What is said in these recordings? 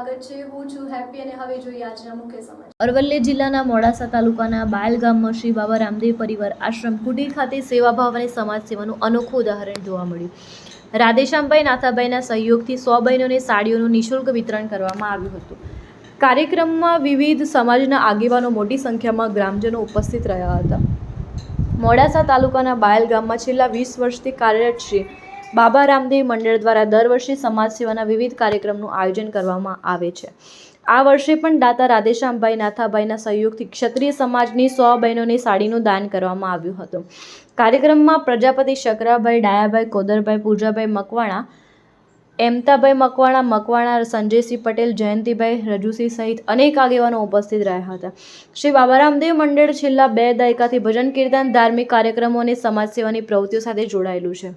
સ્વાગત છે। હું છું હેપી અને હવે જોઈએ આજના મુખ્ય સમાચાર। અરવલ્લી જિલ્લાના મોડાસા તાલુકાના બાયલ ગામમાં શ્રી બાબા રામદેવ પરિવાર આશ્રમ કુટીર ખાતે સેવાભાવ અને સમાજ સેવાનું અનોખું ઉદાહરણ જોવા મળ્યું। રાધેશ્યામભાઈ નાથાભાઈના સહયોગથી 100 બહેનોને સાડીઓનું નિઃશુલ્ક વિતરણ કરવામાં આવ્યું હતું। કાર્યક્રમમાં વિવિધ સમાજના આગેવાનો મોટી સંખ્યામાં ગ્રામજનો ઉપસ્થિત રહ્યા હતા। મોડાસા તાલુકાના બાયલ ગામમાં છેલ્લા 20 વર્ષથી કાર્યરત શ્રી બાબા રામદેવ મંડળ દ્વારા દર વર્ષે સમાજ સેવાના વિવિધ કાર્યક્રમનું આયોજન કરવામાં આવે છે। આ વર્ષે પણ દાતા રાધેશ્યામભાઈ નાથાભાઈના સહયોગથી ક્ષત્રિય સમાજની 100 બહેનોને સાડીનું દાન કરવામાં આવ્યું હતું। કાર્યક્રમમાં પ્રજાપતિ શકરાભાઈ, ડાયાભાઈ, કોદરભાઈ, પૂજાભાઈ મકવાણા, એમતાભાઈ મકવાણા, સંજયસિંહ પટેલ, જયંતિભાઈ, રજુસિંહ સહિત અનેક આગેવાનો ઉપસ્થિત રહ્યા હતા। શ્રી બાબા રામદેવ મંડળ છેલ્લા 2 દાયકાથી ભજન કીર્તન, ધાર્મિક કાર્યક્રમો અને સમાજ સેવાની પ્રવૃત્તિઓ સાથે જોડાયેલું છે।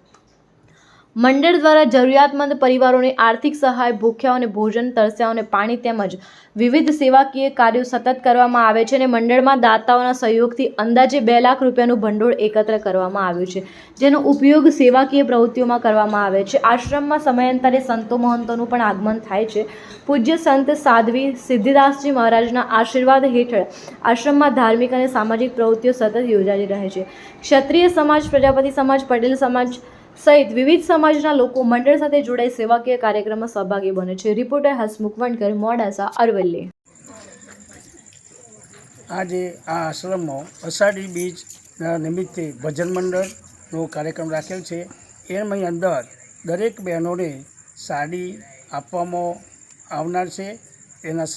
મંડળ દ્વારા જરૂરિયાતમંદ પરિવારોને આર્થિક સહાય, ભૂખ્યાઓને ભોજન, તરસ્યાઓને પાણી તેમજ વિવિધ સેવાકીય કાર્યો સતત કરવામાં આવે છે અને મંડળમાં દાતાઓના સહયોગથી અંદાજે 2 લાખ રૂપિયાનું ભંડોળ એકત્ર કરવામાં આવ્યું છે, જેનો ઉપયોગ સેવાકીય પ્રવૃત્તિઓમાં કરવામાં આવે છે। આશ્રમમાં સમયાંતરે સંતો મહંતોનું પણ આગમન થાય છે। પૂજ્ય સંત સાધ્વી સિદ્ધિદાસજી મહારાજના આશીર્વાદ હેઠળ આશ્રમમાં ધાર્મિક અને સામાજિક પ્રવૃત્તિઓ સતત યોજાઈ રહે છે। ક્ષત્રિય સમાજ, પ્રજાપતિ સમાજ, પટેલ સમાજ સહિત વિવિધ સમાજના લોકો મંડળ સાથે જોડાઈ સેવાકીય કાર્યક્રમમાં સહભાગી બને છે। રિપોર્ટર હસમુખ વણકર, મોડાસા, અરવલ્લી। આજે આ આશ્રમમાં અષાઢી બીજના નિમિત્તે ભજન મંડળનો કાર્યક્રમ રાખેલ છે। એની અંદર દરેક બહેનોને સાડી આપવામાં આવનાર છે। એના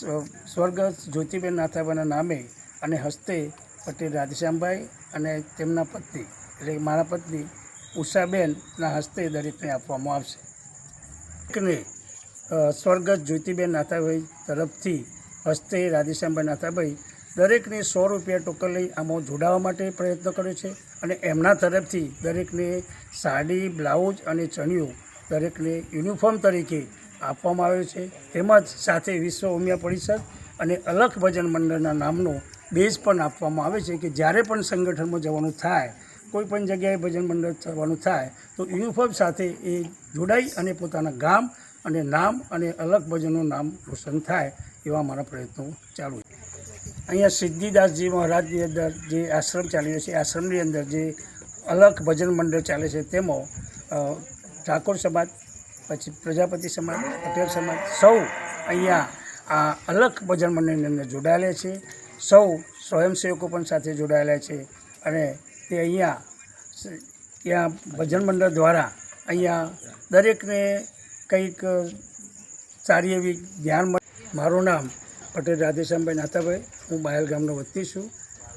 સ્વર્ગસ્થ જ્યોતિબેન નાથાભાઈના નામે અને હસ્તે પટેલ રાધેશ્યામભાઈ અને તેમના પત્ની એટલે મારા પત્ની ઉષાબેનના હસ્તે દરેકને આપવામાં આવશે। દરેકને સ્વર્ગસ્થ જ્યોતિબેન નાથાભાઈ તરફથી હસ્તે રાધેશ્યામભાઈ નાથાભાઈ દરેકને 100 રૂપિયા ટોકન લઈ આમાં જોડાવા માટે પ્રયત્ન કર્યો છે અને એમના તરફથી દરેકને સાડી, બ્લાઉઝ અને ચણિયું દરેકને યુનિફોર્મ તરીકે આપવામાં આવ્યો છે। તેમજ સાથે વિશ્વ ઉમિયા પરિષદ અને અલખ ભજન મંડળના નામનો બેઝ પણ આપવામાં આવે છે કે જ્યારે પણ સંગઠનમાં જવાનું થાય, કોઈ પણ જગ્યાએ ભજન મંડળ થવાનું થાય તો યુનિફોર્મ સાથે એ જોડાઈ અને પોતાના ગામ અને નામ અને અલખ ભજનનું નામ રોશન થાય એવા મારા પ્રયત્નો ચાલુ છે। અહીંયા સિદ્ધિદાસજી મહારાજની અંદર જે આશ્રમ ચાલી રહ્યો છે, આશ્રમની અંદર જે અલખ ભજન મંડળ ચાલે છે તેમાં ઠાકોર સમાજ, પછી પ્રજાપતિ સમાજ, પટેલ સમાજ સૌ અહીંયા આ અલખ ભજન મંડળની અંદર જોડાયેલા છે। સૌ સ્વયંસેવકો પણ સાથે જોડાયેલા છે અને તે અહીંયા ભજન મંડળ દ્વારા અહીંયા દરેકને કંઈક સારી એવી જ્ઞાન મળે। મારું નામ પટેલ રાધેશ્યામભાઈ નાથાભાઈ, હું બાયલ ગામનો વતની છું।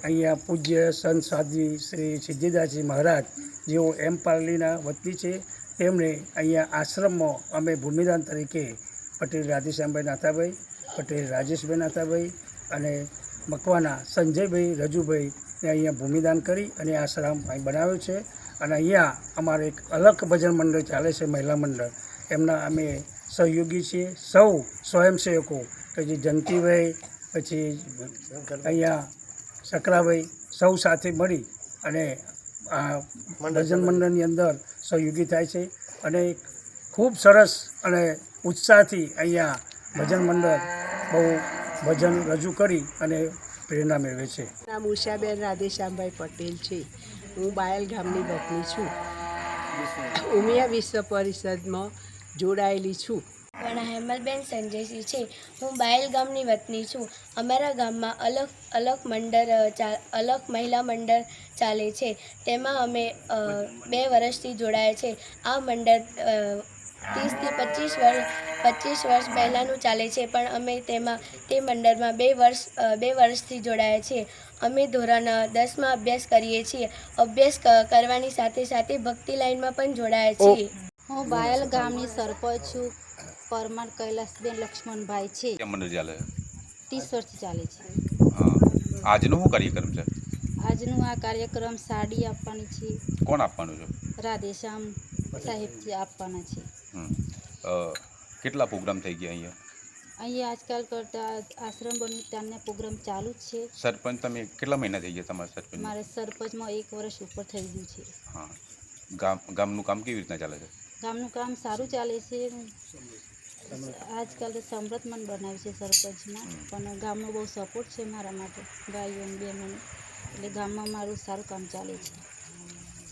અહીંયા પૂજ્ય સંત સાધ્વી શ્રી સિદ્ધિદાસજી મહારાજ જેઓ એમ પાલડીના વતની છે, તેમણે અહીંયા આશ્રમમાં અમે ભૂમિદાન તરીકે પટેલ રાધેશ્યામભાઈ નાથાભાઈ, પટેલ રાજેશભાઈ નાથાભાઈ અને મકવાના સંજયભાઈ, રજુભાઈને અહીંયા ભૂમિદાન કરી અને આશ્રમ અહીં બનાવ્યો છે અને અહીંયા અમારે એક અલખ ભજન મંડળ ચાલે છે, મહિલા મંડળ, એમના અમે સહયોગી છીએ। સૌ સ્વયંસેવકો કે જે જયંતિભાઈ, પછી અહીંયા શકરાભાઈ સૌ સાથે મળી અને આ ભજન મંડળની અંદર સહયોગી થાય છે અને ખૂબ સરસ અને ઉત્સાહથી અહીંયા ભજન મંડળ બહુ ભજન રજૂ કરી અને પ્રેરણા મેળવે છે। નામ ઉષાબેન રાધેશ્યામભાઈ પટેલ છે। હું બાયલ ગામની વતની છું। ઉમિયા વિશ્વ પરિષદમાં જોડાયેલી છું। મારા હેમલબેન સંજયસિંહ છે। હું બાયલ ગામની વતની છું। અમારા ગામમાં અલગ મહિલા મંડળ ચાલે છે, તેમાં અમે 2 વર્ષથી જોડાયા છે। આ મંડળ 30 થી 25 વર્ષ પહેલાંનું ચાલે છે, પણ અમે તે મંડળમાં 2 વર્ષથી જોડાયા છીએ। અમે ધોરણ 10માં અભ્યાસ કરીએ છીએ। અભ્યાસ કરવાની સાથે સાથે ભક્તિ લાઈનમાં પણ જોડાયા છીએ। હું બાયલ ગામની સરપંચ છું। પરમાર કૈલાસબેન લક્ષ્મણભાઈ છે। 30 વર્ષથી ચાલે છે। આજનો શું કાર્યક્રમ છે? આજનું આ કાર્યક્રમ સાડી આપવાની છે। કોણ આપવાનું છે? રાધેશ્યામ સાહેબજી આપવાના છે। કેટલા પ્રોગ્રામ થઈ ગયા અહીંયા? અહીંયા આજકાલ કરતા આશ્રમ બન્યું ત્યાંના પ્રોગ્રામ ચાલુ જ છે। સરપંચ તમે કેટલા મહિના થઈ ગયા તમારા સરપંચ? મારે સરપંચમાં 1 વર્ષ ઉપર થઈ ગયું છે। હા, ગામનું કામ કેવી રીતના ચાલે છે? ગામનું કામ સારું ચાલે છે। આજકાલ તો સમૃદ્ધ મન બનાવ્યું છે સરપંચમાં, પણ ગામનો બહુ સપોર્ટ છે મારા માટે, ભાઈઓ અને બહેનોને, એટલે ગામમાં મારું સારું કામ ચાલે છે.